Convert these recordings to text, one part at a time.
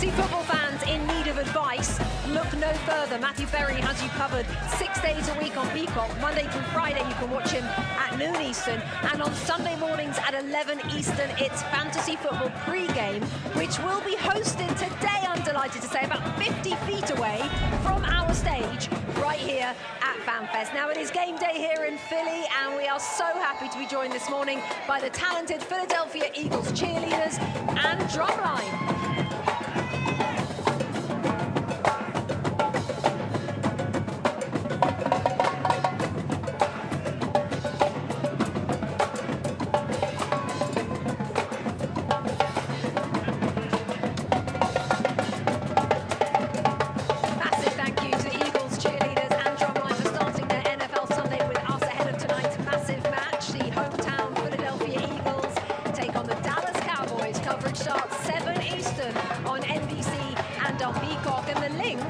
Fantasy football fans in need of advice, look no further. Matthew Berry has you covered 6 days a week on Peacock. Monday through Friday, you can watch him at noon Eastern. And on Sunday mornings at 11 Eastern, it's Fantasy Football Pre-Game, which will be hosted today, I'm delighted to say, about 50 feet away from our stage, right here at FanFest. Now, it is game day here in Philly, and we are so happy to be joined this morning by the talented Philadelphia Eagles cheerleaders and drumline. Starts 7 Eastern on NBC and on Peacock, and the link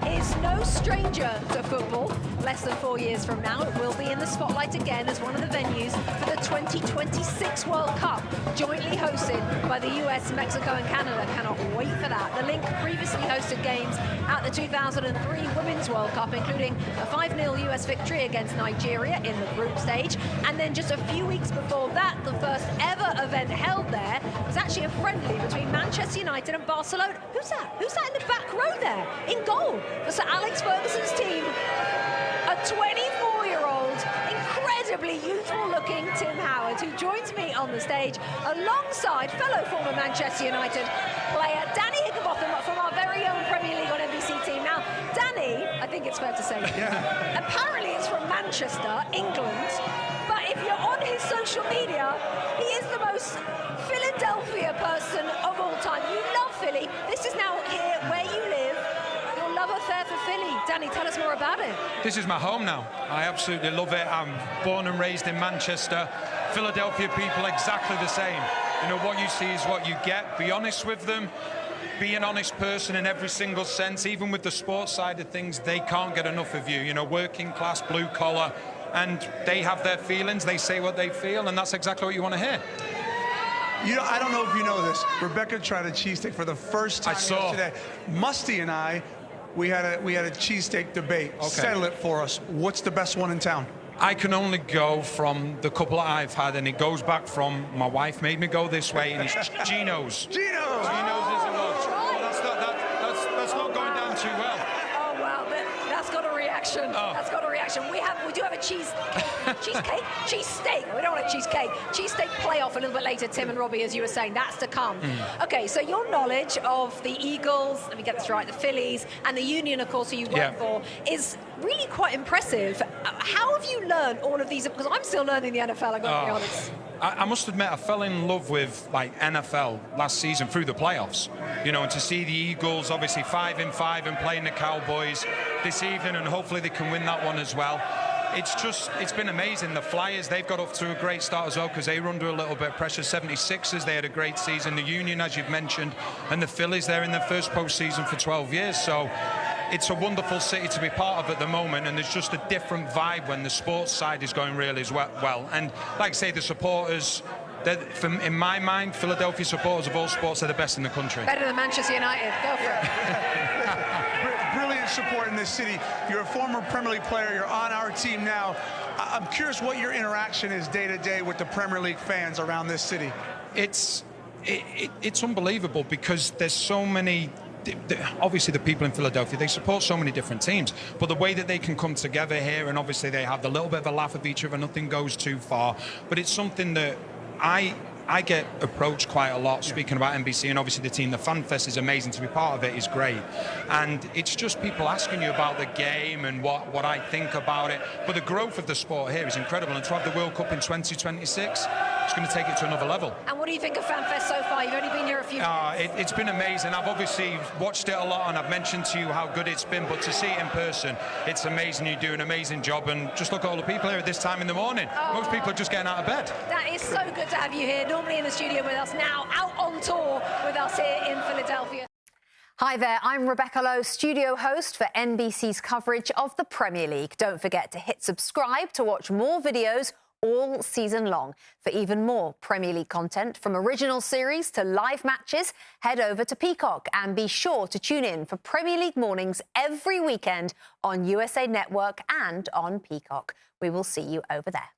is no stranger to football. Less than 4 years from now, it will be in the spotlight again as one of the venues for the 2026 World Cup, jointly hosted by the US, Mexico and Canada. Cannot wait for that. The link previously hosted games at the 2003 Women's World Cup, including a 5-0 US victory against Nigeria in the group stage. And then just a few weeks before that, the first ever event held there was actually a friendly between Manchester United and Barcelona. Who's that? Who's that in the back row there? In goal for Sir Alex Ferguson's team. A 24-year-old, incredibly youthful-looking Tim Howard, who joins me on the stage alongside fellow former Manchester United player Danny Higginbotham from our very own Premier League on NBC team. Now, Danny, I think it's fair to say, apparently it's from Manchester, England, but if you're on his social media, he is the most Philadelphia person of all time. You love Philly. This is now here where you live. Your love affair for Philly. Danny, tell us more about it. This is my home now. I absolutely love it. I'm born and raised in Manchester. Philadelphia people exactly the same. You know, what you see is what you get. Be honest with them. Be an honest person in every single sense. Even with the sports side of things, they can't get enough of you. You know, working class, blue collar, and they have their feelings. They say what they feel, and that's exactly what you want to hear. You know, I don't know if you know this. Rebecca tried a cheesesteak for the first time yesterday. Musty and I, we had a cheesesteak debate. Okay. Settle it for us. What's the best one in town? I can only go from the couple that I've had, and it goes back from my wife made me go this way, and it's Geno's. Geno's! Geno's is a lot. That's not going down too well. Oh, wow, that's got a reaction. That's got a reaction. We do have a cheesesteak. We don't want a cheesecake. Cheesesteak playoff a little bit later, Tim and Robbie, as you were saying. That's to come. Okay, so your knowledge of the Eagles, let me get this right, the Phillies, and the Union, of course, who you work for, is really quite impressive. How have you learned all of these? Because I'm still learning the NFL, I've got to be honest. I must admit, I fell in love with NFL last season through the playoffs. You know, and to see the Eagles obviously 5-5 and playing the Cowboys this evening, and hopefully they can win that one as well. It's been amazing. The Flyers, they've got off to a great start as well because they were under a little bit of pressure. 76ers, they had a great season. The Union, as you've mentioned, and the Phillies, they're in their first postseason for 12 years. So it's a wonderful city to be part of at the moment, and there's just a different vibe when the sports side is going really as well. And like I say, the supporters, in my mind, Philadelphia supporters of all sports are the best in the country. Better than Manchester United. Go for it. Brilliant support in this city. You're a former Premier League player. You're on our team now. I'm curious what your interaction is day to day with the Premier League fans around this city. It's unbelievable because there's so many. Obviously, the people in Philadelphia, they support so many different teams, but the way that they can come together here, and obviously they have the little bit of a laugh with each other, nothing goes too far, but it's something that I get approached quite a lot speaking about NBC, and obviously the team. The FanFest is amazing. To be part of it is great, and it's just people asking you about the game and what I think about it. But the growth of the sport here is incredible, and to have the World Cup in 2026, it's going to take it to another level. And what do you think of FanFest so far? You've only been here a few minutes. It's been amazing. I've obviously watched it a lot, and I've mentioned to you how good it's been, but to see it in person, it's amazing. You do an amazing job, and just look at all the people here at this time in the morning. Most people are just getting out of bed. That is so good to have you here. Normally in the studio with us, now out on tour with us here in Philadelphia. Hi there, I'm Rebecca Lowe, studio host for NBC's coverage of the Premier League. Don't forget to hit subscribe to watch more videos all season long. For even more Premier League content, from original series to live matches, head over to Peacock and be sure to tune in for Premier League mornings every weekend on USA Network and on Peacock. We will see you over there.